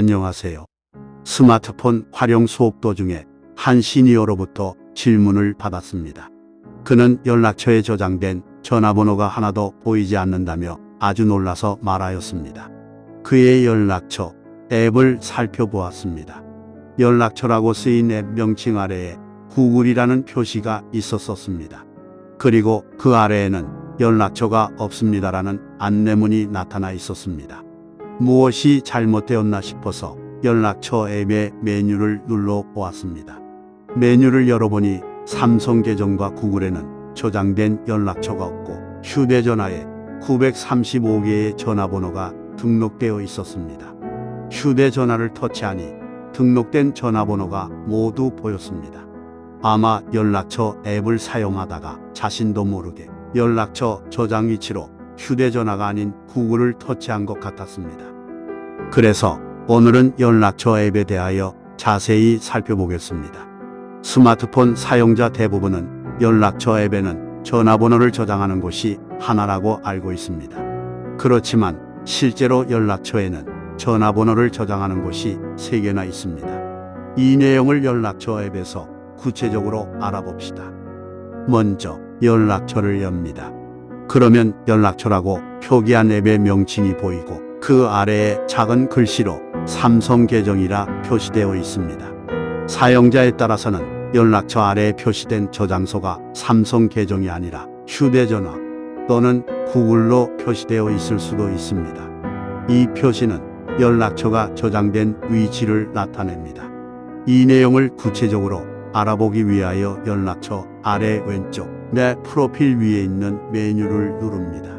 안녕하세요. 스마트폰 활용 수업 도중에 한 시니어로부터 질문을 받았습니다. 그는 연락처에 저장된 전화번호가 하나도 보이지 않는다며 아주 놀라서 말하였습니다. 그의 연락처 앱을 살펴보았습니다. 연락처라고 쓰인 앱 명칭 아래에 구글이라는 표시가 있었습니다. 그리고 그 아래에는 연락처가 없습니다라는 안내문이 나타나 있었습니다. 무엇이 잘못되었나 싶어서 연락처 앱의 메뉴를 눌러 보았습니다. 메뉴를 열어보니 삼성 계정과 구글에는 저장된 연락처가 없고 휴대전화에 935개의 전화번호가 등록되어 있었습니다. 휴대전화를 터치하니 등록된 전화번호가 모두 보였습니다. 아마 연락처 앱을 사용하다가 자신도 모르게 연락처 저장 위치로 휴대전화가 아닌 구글을 터치한 것 같았습니다. 그래서 오늘은 연락처 앱에 대하여 자세히 살펴보겠습니다. 스마트폰 사용자 대부분은 연락처 앱에는 전화번호를 저장하는 곳이 하나라고 알고 있습니다. 그렇지만 실제로 연락처에는 전화번호를 저장하는 곳이 3개나 있습니다. 이 내용을 연락처 앱에서 구체적으로 알아봅시다. 먼저 연락처를 엽니다. 그러면 연락처라고 표기한 앱의 명칭이 보이고 그 아래에 작은 글씨로 삼성 계정이라 표시되어 있습니다. 사용자에 따라서는 연락처 아래에 표시된 저장소가 삼성 계정이 아니라 휴대전화 또는 구글로 표시되어 있을 수도 있습니다. 이 표시는 연락처가 저장된 위치를 나타냅니다. 이 내용을 구체적으로 알아보기 위하여 연락처 아래 왼쪽 내 프로필 위에 있는 메뉴를 누릅니다.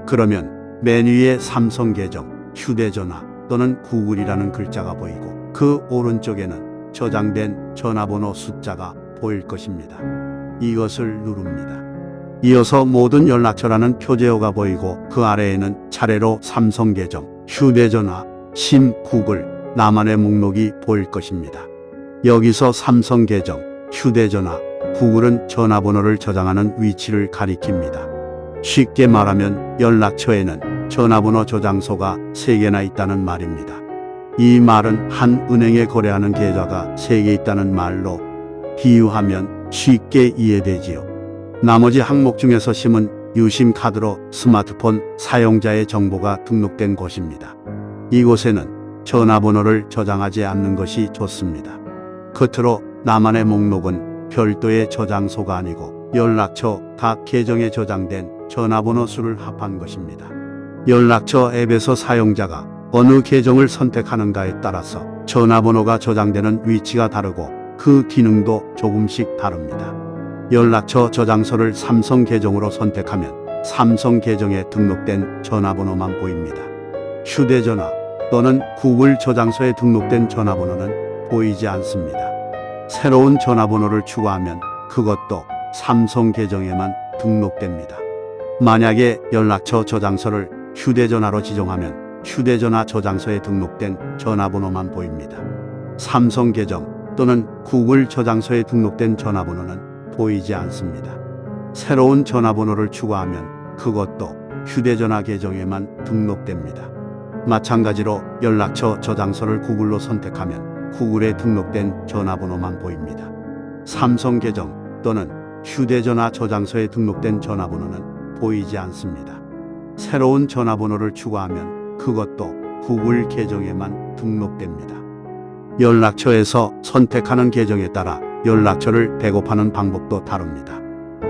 그러면 메뉴에 삼성 계정, 휴대전화 또는 구글이라는 글자가 보이고 그 오른쪽에는 저장된 전화번호 숫자가 보일 것입니다. 이것을 누릅니다. 이어서 모든 연락처라는 표제어가 보이고 그 아래에는 차례로 삼성 계정, 휴대전화, 심, 구글, 나만의 목록이 보일 것입니다. 여기서 삼성 계정, 휴대전화, 구글은 전화번호를 저장하는 위치를 가리킵니다. 쉽게 말하면 연락처에는 전화번호 저장소가 3개나 있다는 말입니다. 이 말은 한 은행에 거래하는 계좌가 3개 있다는 말로 비유하면 쉽게 이해되지요. 나머지 항목 중에서 심은 유심 카드로 스마트폰 사용자의 정보가 등록된 곳입니다. 이곳에는 전화번호를 저장하지 않는 것이 좋습니다. 겉으로 나만의 목록은 별도의 저장소가 아니고 연락처 각 계정에 저장된 전화번호 수를 합한 것입니다. 연락처 앱에서 사용자가 어느 계정을 선택하는가에 따라서 전화번호가 저장되는 위치가 다르고 그 기능도 조금씩 다릅니다. 연락처 저장소를 삼성 계정으로 선택하면 삼성 계정에 등록된 전화번호만 보입니다. 휴대전화 또는 구글 저장소에 등록된 전화번호는 보이지 않습니다. 새로운 전화번호를 추가하면 그것도 삼성 계정에만 등록됩니다. 만약에 연락처 저장소를 휴대전화로 지정하면 휴대전화 저장소에 등록된 전화번호만 보입니다. 삼성 계정 또는 구글 저장소에 등록된 전화번호는 보이지 않습니다. 새로운 전화번호를 추가하면 그것도 휴대전화 계정에만 등록됩니다. 마찬가지로 연락처 저장소를 구글로 선택하면 구글에 등록된 전화번호만 보입니다. 삼성 계정 또는 휴대전화 저장소에 등록된 전화번호는 보이지 않습니다. 새로운 전화번호를 추가하면 그것도 구글 계정에만 등록됩니다. 연락처에서 선택하는 계정에 따라 연락처를 백업하는 방법도 다릅니다.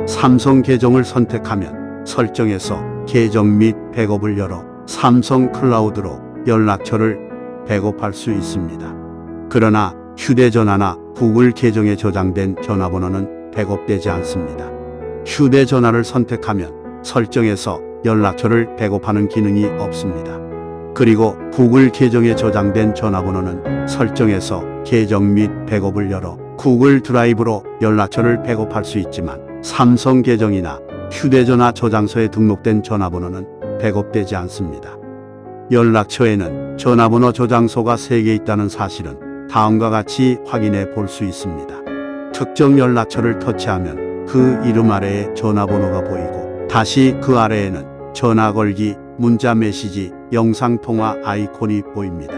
삼성 계정을 선택하면 설정에서 계정 및 백업을 열어 삼성 클라우드로 연락처를 백업할 수 있습니다. 그러나 휴대전화나 구글 계정에 저장된 전화번호는 백업되지 않습니다. 휴대전화를 선택하면 설정에서 연락처를 백업하는 기능이 없습니다. 그리고 구글 계정에 저장된 전화번호는 설정에서 계정 및 백업을 열어 구글 드라이브로 연락처를 백업할 수 있지만 삼성 계정이나 휴대전화 저장소에 등록된 전화번호는 백업되지 않습니다. 연락처에는 전화번호 저장소가 3개 있다는 사실은 다음과 같이 확인해 볼 수 있습니다. 특정 연락처를 터치하면 그 이름 아래에 전화번호가 보이고 다시 그 아래에는 전화 걸기, 문자 메시지, 영상통화 아이콘이 보입니다.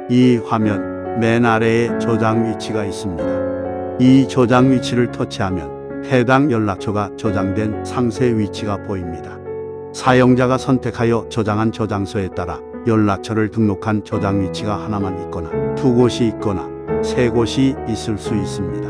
이 화면 맨 아래에 저장 위치가 있습니다. 이 저장 위치를 터치하면 해당 연락처가 저장된 상세 위치가 보입니다. 사용자가 선택하여 저장한 저장소에 따라 연락처를 등록한 저장 위치가 하나만 있거나 두 곳이 있거나 세 곳이 있을 수 있습니다.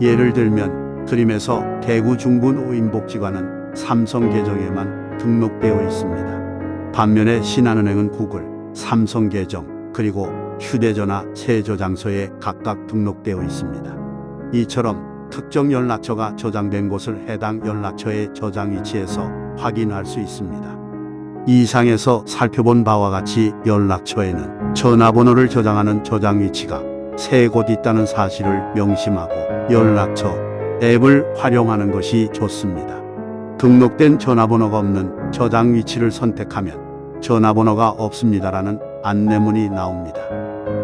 예를 들면 그림에서 대구 중군 우인복지관은 삼성 계정에만 등록되어 있습니다. 반면에 신한은행은 구글, 삼성 계정, 그리고 휴대전화 세 저장소에 각각 등록되어 있습니다. 이처럼 특정 연락처가 저장된 곳을 해당 연락처의 저장 위치에서 확인할 수 있습니다. 이상에서 살펴본 바와 같이 연락처에는 전화번호를 저장하는 저장 위치가 세 곳 있다는 사실을 명심하고 연락처 앱을 활용하는 것이 좋습니다. 등록된 전화번호가 없는 저장 위치를 선택하면 전화번호가 없습니다라는 안내문이 나옵니다.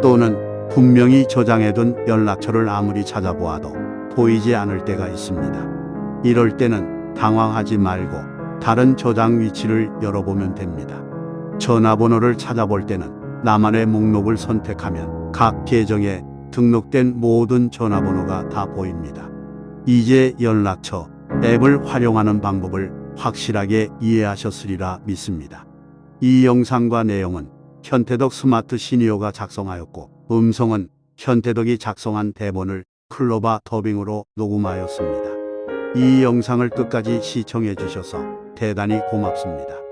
또는 분명히 저장해둔 연락처를 아무리 찾아보아도 보이지 않을 때가 있습니다. 이럴 때는 당황하지 말고 다른 저장 위치를 열어보면 됩니다. 전화번호를 찾아볼 때는 나만의 목록을 선택하면 각 계정에 등록된 모든 전화번호가 다 보입니다. 이제 연락처 앱을 활용하는 방법을 확실하게 이해하셨으리라 믿습니다. 이 영상과 내용은 현태덕 스마트 시니어가 작성하였고 음성은 현태덕이 작성한 대본을 클로바 더빙으로 녹음하였습니다. 이 영상을 끝까지 시청해 주셔서 대단히 고맙습니다.